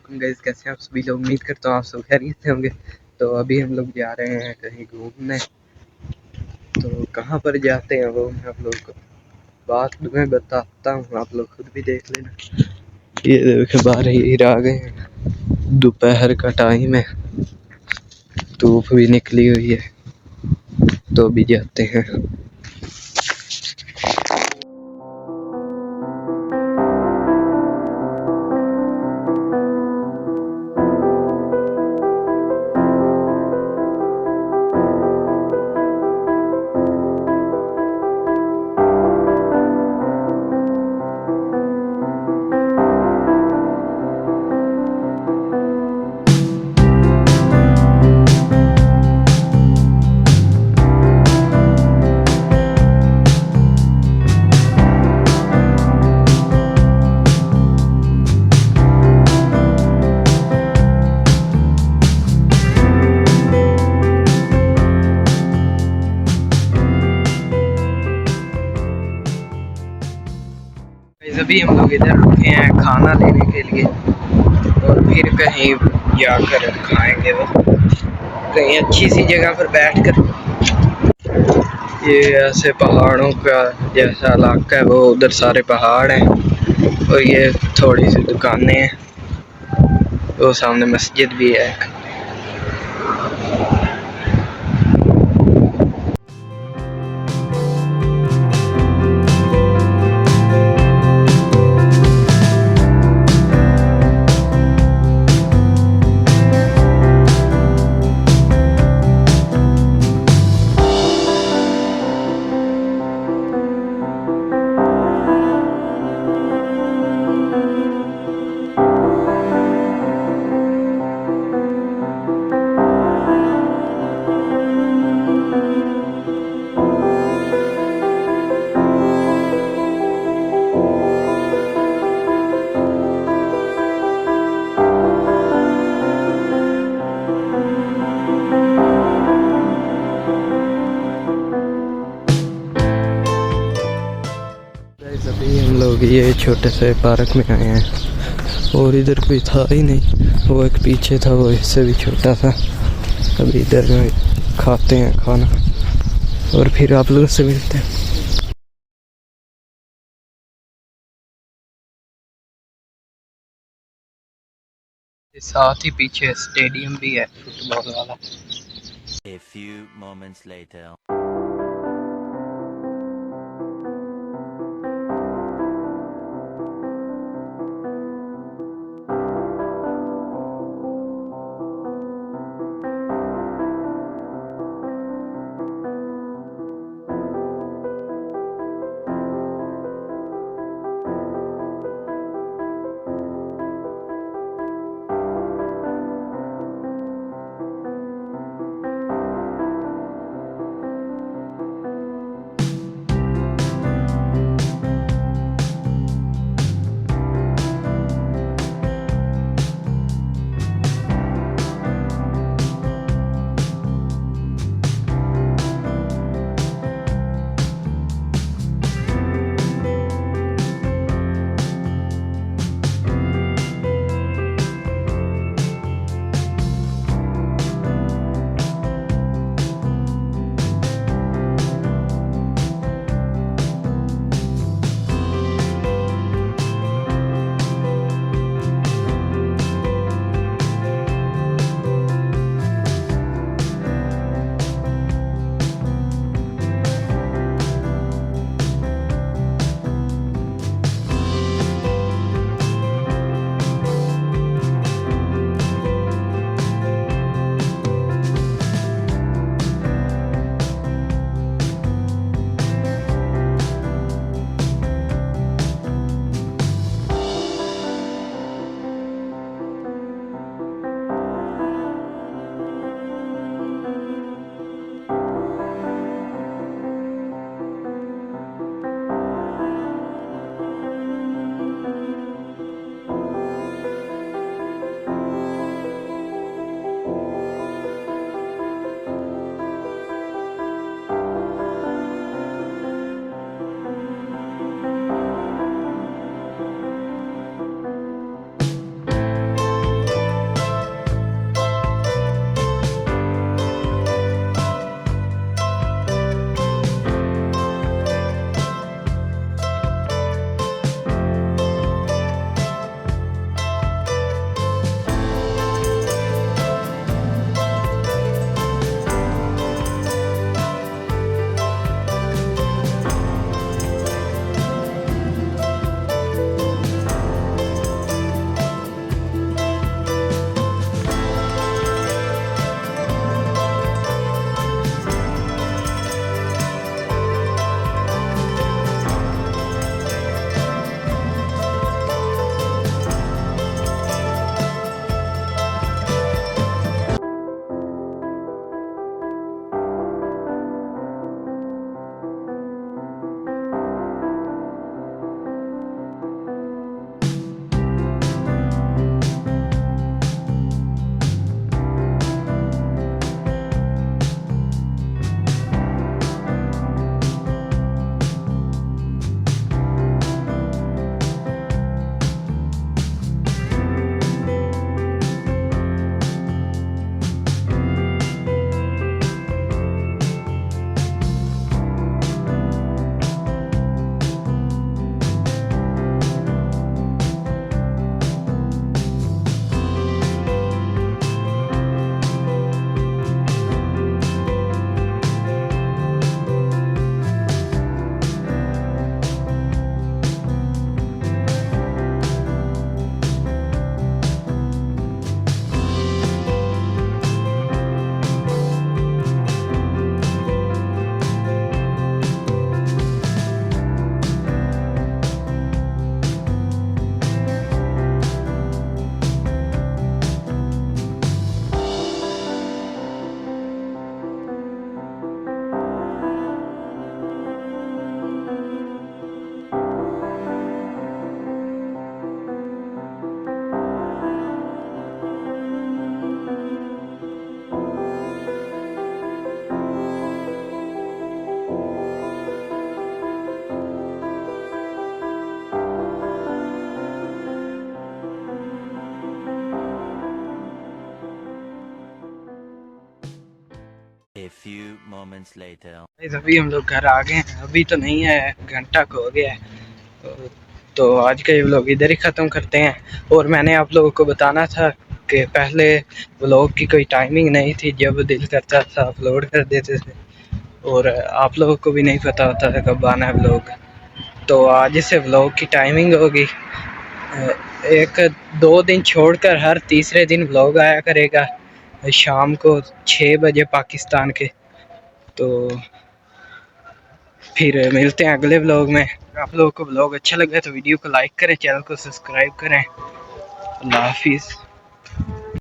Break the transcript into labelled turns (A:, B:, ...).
A: वालेकुम गाइस, कैसे हैं आप सभी लोग। उम्मीद करता हूँ आप सब खैरियत से होंगे। तो अभी हम लोग जा रहे हैं कहीं घूमने। तो कहाँ पर जाते हैं वो मैं आप लोग को बात में बताता हूँ, आप लोग खुद भी देख लेना। ये देखो बाहर हीर आ गए हैं, दोपहर का टाइम है, धूप भी निकली हुई है, तो भी जाते हैं। अभी हम लोग इधर रुके हैं खाना लेने के लिए, और फिर कहीं जाकर खाएंगे वो कहीं अच्छी सी जगह पर बैठकर। ये ऐसे पहाड़ों का जैसा इलाका है, वो उधर सारे पहाड़ हैं और ये थोड़ी सी दुकानें हैं, वो सामने मस्जिद भी है। अभी हम लोग ये छोटे से पार्क में आए हैं, और इधर कोई था ही नहीं, वो एक पीछे था, वो इससे भी छोटा था। अभी इधर में खाते हैं खाना और फिर आप लोगों से मिलते हैं। साथ ही पीछे स्टेडियम भी है फुटबॉल वाला।
B: A few moments later. few moments later.
A: अभी हम लोग घर आ गए हैं, अभी तो नहीं है, घंटा को हो गया है। तो आज का ये व्लॉग इधर ही ख़त्म करते हैं। और मैंने आप लोगों को बताना था कि पहले व्लॉग की कोई टाइमिंग नहीं थी, जब दिल करता था अपलोड कर देते थे और आप लोगों को भी नहीं पता होता था कब आना है व्लॉग। तो आज से व्लॉग की टाइमिंग होगी, एक 2 दिन छोड़कर हर तीसरे दिन व्लॉग आया करेगा शाम को 6 बजे पाकिस्तान के। तो फिर मिलते हैं अगले व्लॉग में। आप लोगों को व्लॉग अच्छा लगे तो वीडियो को लाइक करें, चैनल को सब्सक्राइब करें। अल्लाह हाफिज़।